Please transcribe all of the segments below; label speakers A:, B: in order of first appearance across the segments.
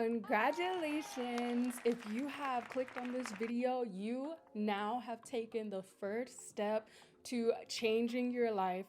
A: Congratulations! If you have clicked on this video, you now have taken the first step to changing your life.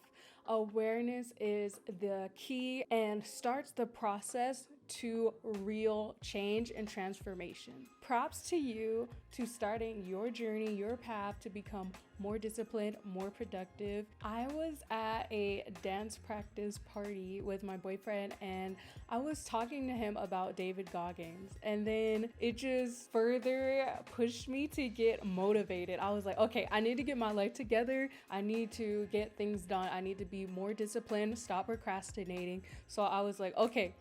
A: Awareness is the key and starts the process to real change and transformation. Props to you to starting your journey, your path to become more disciplined, more productive. I was at a dance practice party with my boyfriend and I was talking to him about David Goggins, and then it just further pushed me to get motivated. I was like, okay, I need to get my life together. I need to get things done. I need to be more disciplined, stop procrastinating. So I was like, okay,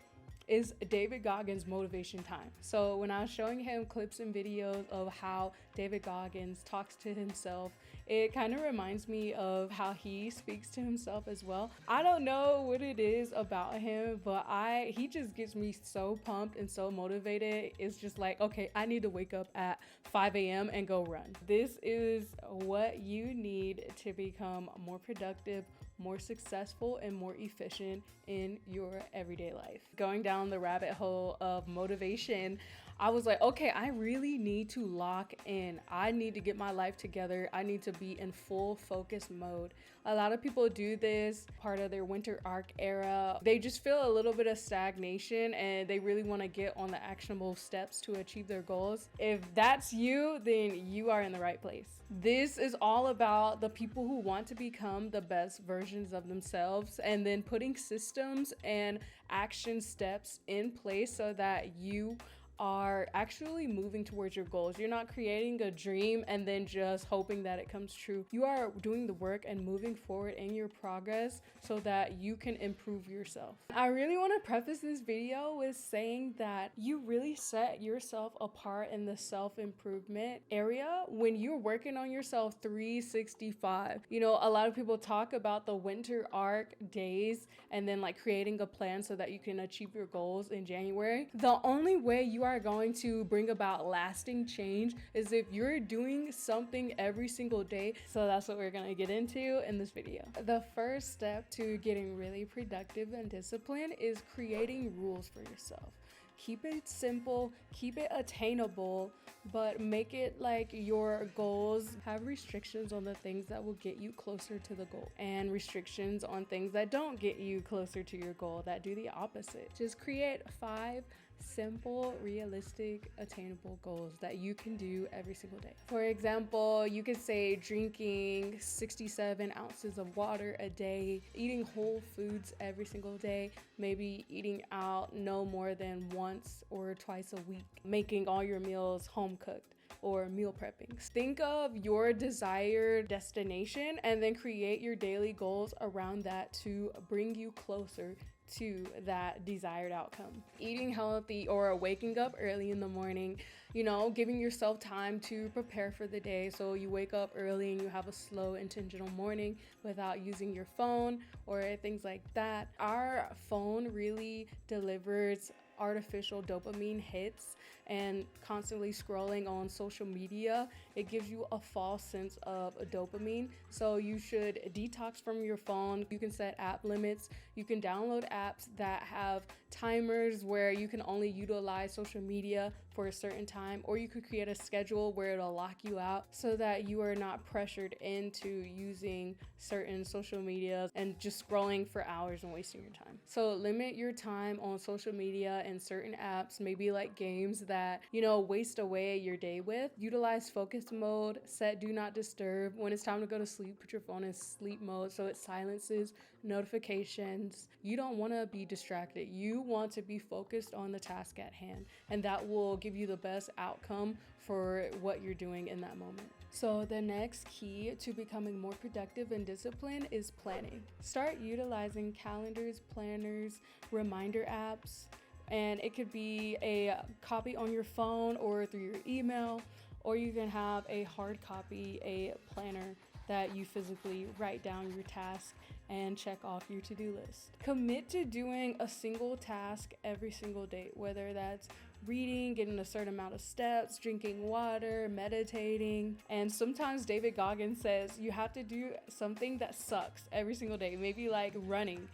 A: is David Goggins motivation time. So when I was showing him clips and videos of how David Goggins talks to himself, it kind of reminds me of how he speaks to himself as well. I don't know what it is about him, but he just gets me so pumped and so motivated. It's just like, okay, I need to wake up at 5 a.m. and go run. This is what you need to become more productive, more successful, and more efficient in your everyday life. Going down the rabbit hole of motivation, I was like, okay, I really need to lock in. I need to get my life together. I need to be in full focus mode. A lot of people do this part of their winter arc era. They just feel a little bit of stagnation and they really want to get on the actionable steps to achieve their goals. If that's you, then you are in the right place. This is all about the people who want to become the best versions of themselves and then putting systems and action steps in place so that you are actually moving towards your goals. You're not creating a dream and then just hoping that it comes true. You are doing the work and moving forward in your progress so that you can improve yourself. I really want to preface this video with saying that you really set yourself apart in the self-improvement area when you're working on yourself 365. You know, a lot of people talk about the winter arc days and then like creating a plan so that you can achieve your goals in January. The only way you are going to bring about lasting change is if you're doing something every single day. So that's what we're going to get into in this video. The first step to getting really productive and disciplined is creating rules for yourself. Keep it simple, keep it attainable, but make it like your goals have restrictions on the things that will get you closer to the goal and restrictions on things that don't get you closer to your goal, that do the opposite. Just create 5 simple, realistic, attainable goals that you can do every single day. For example, you could say drinking 67 ounces of water a day, eating whole foods every single day, maybe eating out no more than once or twice a week, making all your meals home cooked or meal prepping. Think of your desired destination and then create your daily goals around that to bring you closer to that desired outcome. Eating healthy or waking up early in the morning, you know, giving yourself time to prepare for the day. So you wake up early and you have a slow, intentional morning without using your phone or things like that. Our phone really delivers artificial dopamine hits, and constantly scrolling on social media, it gives you a false sense of dopamine. So you should detox from your phone. You can set app limits. You can download apps that have timers where you can only utilize social media for a certain time, or you could create a schedule where it'll lock you out so that you are not pressured into using certain social media and just scrolling for hours and wasting your time. So limit your time on social media and certain apps, maybe like games that, you know, waste away your day with. Utilize focus mode, set do not disturb. When it's time to go to sleep, put your phone in sleep mode so it silences notifications. You don't want to be distracted. You want to be focused on the task at hand, and that will give you the best outcome for what you're doing in that moment. So the next key to becoming more productive and disciplined is planning. Start utilizing calendars, planners, reminder apps, and it could be a copy on your phone or through your email, or you can have a hard copy, a planner that you physically write down your task and check off your to-do list. Commit to doing a single task every single day, whether that's reading, getting a certain amount of steps, drinking water, meditating. And sometimes David Goggins says you have to do something that sucks every single day, maybe like running.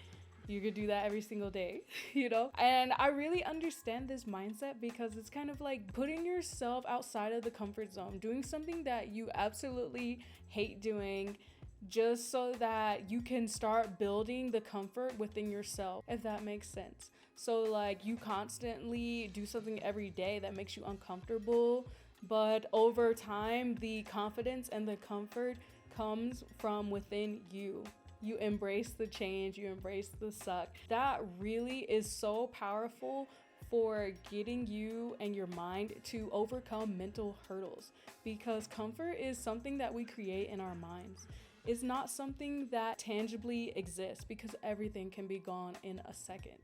A: You could do that every single day, you know? And I really understand this mindset because it's kind of like putting yourself outside of the comfort zone, doing something that you absolutely hate doing just so that you can start building the comfort within yourself, if that makes sense. So, like, you constantly do something every day that makes you uncomfortable, but over time, the confidence and the comfort comes from within you. You embrace the change, you embrace the suck. That really is so powerful for getting you and your mind to overcome mental hurdles, because comfort is something that we create in our minds. It's not something that tangibly exists because everything can be gone in a second.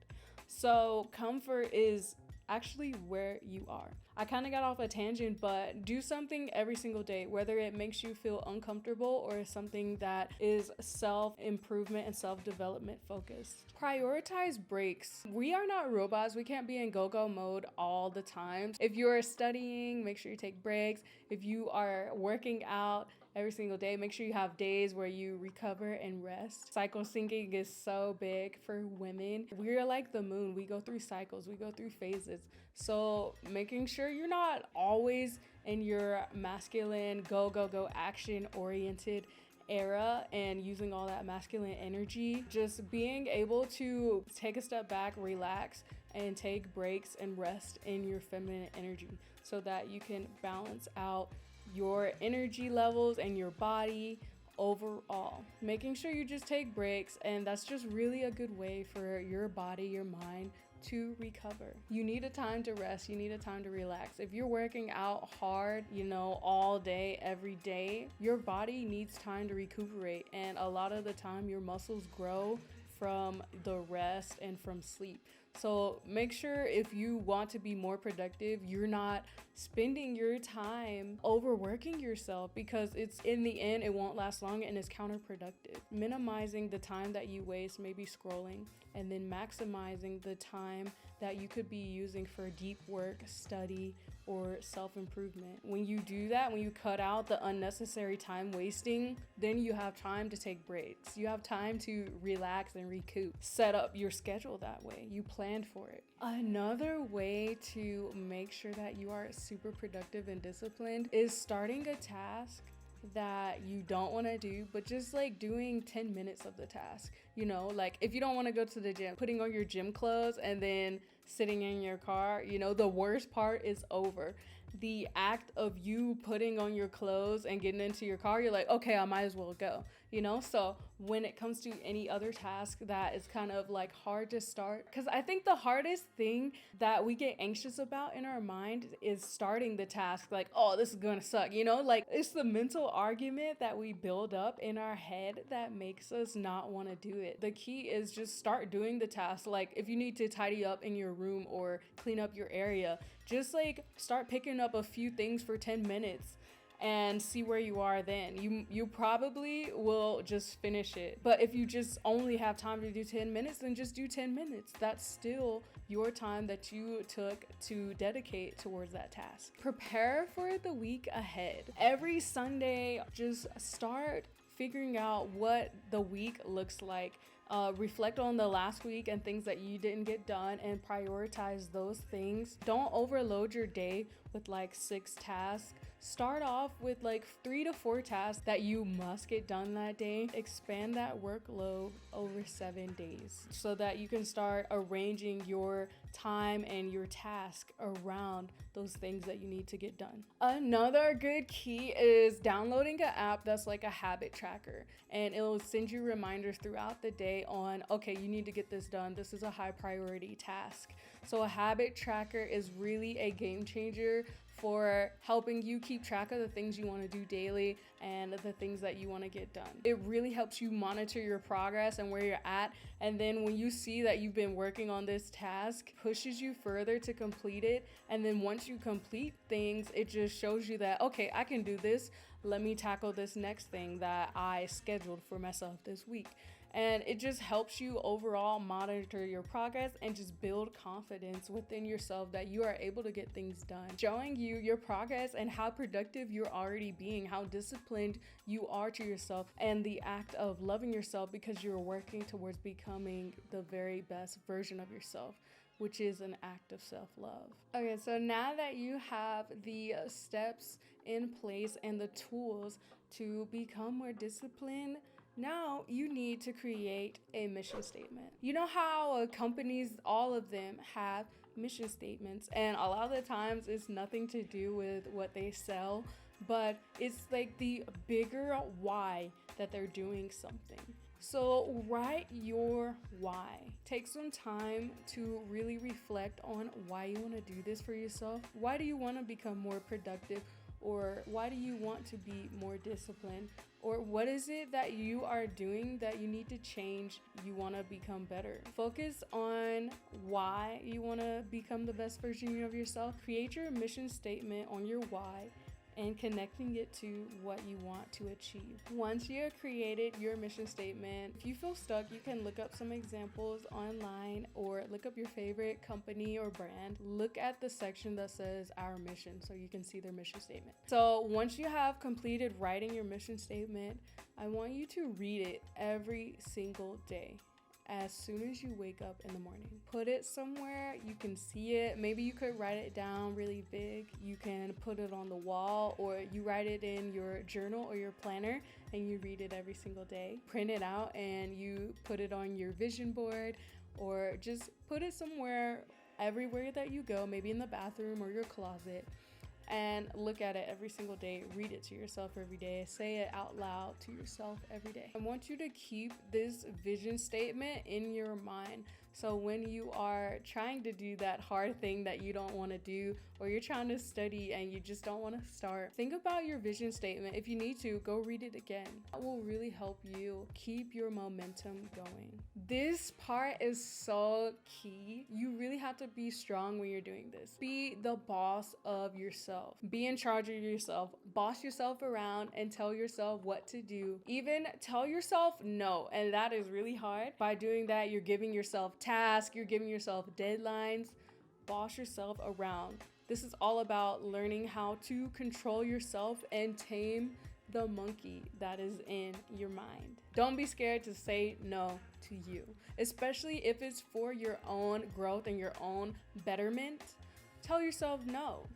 A: So comfort is actually where you are. I kind of got off a tangent, but do something every single day, whether it makes you feel uncomfortable or something that is self-improvement and self-development focused. Prioritize breaks. We are not robots. We can't be in go-go mode all the time. If you're studying, make sure you take breaks. If you are working out every single day, make sure you have days where you recover and rest. Cycle syncing is so big for women. We're like the moon. We go through cycles, we go through phases. So making sure you're not always in your masculine go action oriented era and using all that masculine energy, just being able to take a step back, relax, and take breaks and rest in your feminine energy so that you can balance out your energy levels and your body overall. Making sure you just take breaks, and that's just really a good way for your body, your mind to recover. You need a time to rest, you need a time to relax. If you're working out hard, all day, every day, your body needs time to recuperate, and a lot of the time your muscles grow from the rest and from sleep. So make sure if you want to be more productive, you're not spending your time overworking yourself, because it's in the end, it won't last long and it's counterproductive. Minimizing the time that you waste, maybe scrolling, and then maximizing the time that you could be using for deep work, study, or self-improvement. When you do that, when you cut out the unnecessary time wasting, then you have time to take breaks. You have time to relax and recoup. Set up your schedule that way. You planned for it. Another way to make sure that you are super productive and disciplined is starting a task that you don't want to do, but just like doing 10 minutes of the task. Like if you don't want to go to the gym, putting on your gym clothes and then sitting in your car, the worst part is over. The act of you putting on your clothes and getting into your car, you're like, okay, I might as well go, So when it comes to any other task that is kind of like hard to start, because I think the hardest thing that we get anxious about in our mind is starting the task, like, oh, this is gonna suck, like it's the mental argument that we build up in our head that makes us not want to do it. The key is just start doing the task. Like if you need to tidy up in your room or clean up your area, just like start picking up a few things for 10 minutes and see where you are then. You probably will just finish it. But if you just only have time to do 10 minutes, then just do 10 minutes. That's still your time that you took to dedicate towards that task. Prepare for the week ahead. Every Sunday, just start figuring out what the week looks like. Reflect on the last week and things that you didn't get done and prioritize those things. Don't overload your day with like 6 tasks. Start off with like 3 to 4 tasks that you must get done that day. Expand that workload over 7 days so that you can start arranging your time and your task around those things that you need to get done. Another good key is downloading an app that's like a habit tracker, and it'll send you reminders throughout the day on, okay, you need to get this done. This is a high priority task. So a habit tracker is really a game changer for helping you keep track of the things you want to do daily and the things that you want to get done. It really helps you monitor your progress and where you're at. And then when you see that you've been working on this task, pushes you further to complete it. And then once you complete things, it just shows you that, okay, I can do this. Let me tackle this next thing that I scheduled for myself this week. And it just helps you overall monitor your progress and just build confidence within yourself that you are able to get things done. Showing you your progress and how productive you're already being, how disciplined you are to yourself, and the act of loving yourself because you're working towards becoming the very best version of yourself, which is an act of self-love. Okay, so now that you have the steps in place and the tools to become more disciplined, now you need to create a mission statement. You know how companies, all of them, have mission statements, and a lot of the times it's nothing to do with what they sell, but it's like the bigger why that they're doing something. So write your why. Take some time to really reflect on why you want to do this for yourself. Why do you want to become more productive? Or why do you want to be more disciplined? Or what is it that you are doing that you need to change? You want to become better. Focus on why you want to become the best version of yourself. Create your mission statement on your why and connecting it to what you want to achieve. Once you have created your mission statement, if you feel stuck, you can look up some examples online or look up your favorite company or brand. Look at the section that says our mission so you can see their mission statement. So once you have completed writing your mission statement, I want you to read it every single day. As soon as you wake up in the morning, put it somewhere you can see it. Maybe you could write it down really big. You can put it on the wall, or you write it in your journal or your planner and you read it every single day. Print it out and you put it on your vision board, or just put it somewhere, everywhere that you go, maybe in the bathroom or your closet, and look at it every single day. Read it to yourself every day. Say it out loud to yourself every day. I want you to keep this vision statement in your mind. So when you are trying to do that hard thing that you don't want to do, or you're trying to study and you just don't want to start, think about your vision statement. If you need to, go read it again. That will really help you keep your momentum going. This part is so key. You really have to be strong when you're doing this. Be the boss of yourself. Be in charge of yourself. Boss yourself around and tell yourself what to do. Even tell yourself no, and that is really hard. By doing that, you're giving yourself tasks, you're giving yourself deadlines. Boss yourself around. This is all about learning how to control yourself and tame the monkey that is in your mind. Don't be scared to say no to you, especially if it's for your own growth and your own betterment. Tell yourself no.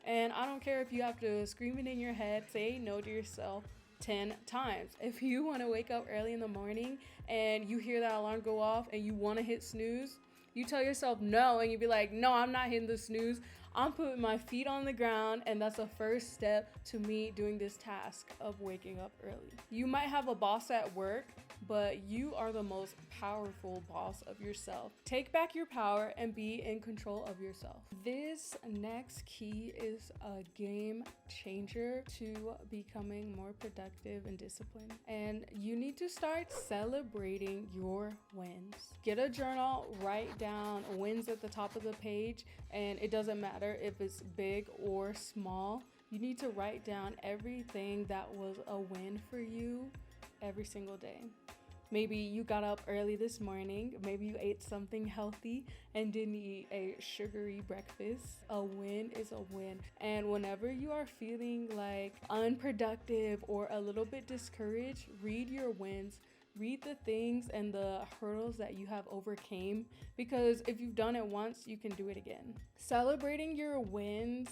A: And I don't care if you have to scream it in your head, say no to yourself 10 times. If you want to wake up early in the morning and you hear that alarm go off and you want to hit snooze, you tell yourself no, and you be like, no, I'm not hitting the snooze. I'm putting my feet on the ground, and that's the first step to me doing this task of waking up early. You might have a boss at work, but you are the most powerful boss of yourself. Take back your power and be in control of yourself. This next key is a game changer to becoming more productive and disciplined. And you need to start celebrating your wins. Get a journal, write down wins at the top of the page, and it doesn't matter if it's big or small. You need to write down everything that was a win for you every single day. Maybe you got up early this morning, maybe you ate something healthy and didn't eat a sugary breakfast. A win is a win. And whenever you are feeling like unproductive or a little bit discouraged, read your wins. Read the things and the hurdles that you have overcame, because if you've done it once, you can do it again. Celebrating your wins,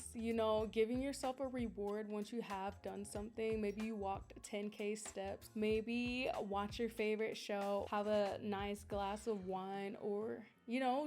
A: giving yourself a reward once you have done something. Maybe you walked 10K steps. Maybe watch your favorite show, have a nice glass of wine, or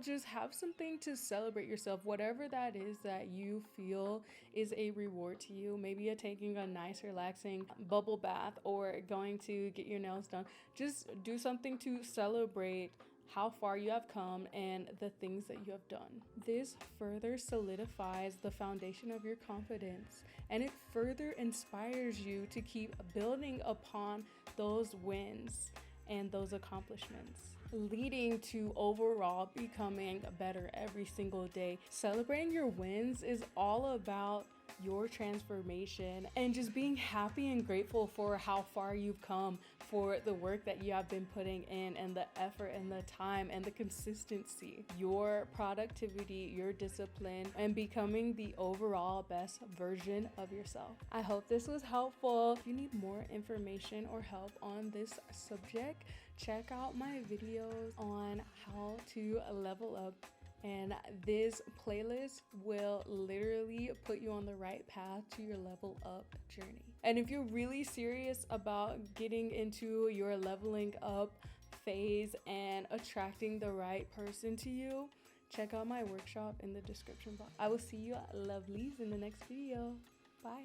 A: just have something to celebrate yourself. Whatever that is that you feel is a reward to you. Maybe you're taking a nice, relaxing bubble bath or going to get your nails done. Just do something to celebrate how far you have come and the things that you have done. This further solidifies the foundation of your confidence, and it further inspires you to keep building upon those wins and those accomplishments, leading to overall becoming better every single day. Celebrating your wins is all about your transformation and just being happy and grateful for how far you've come, for the work that you have been putting in and the effort and the time and the consistency, your productivity, your discipline, and becoming the overall best version of yourself. I hope this was helpful. If you need more information or help on this subject, check out my videos on how to level up, and this playlist will literally put you on the right path to your level up journey. And if you're really serious about getting into your leveling up phase and attracting the right person to you, check out my workshop in the description box. I will see you lovelies in the next video. Bye.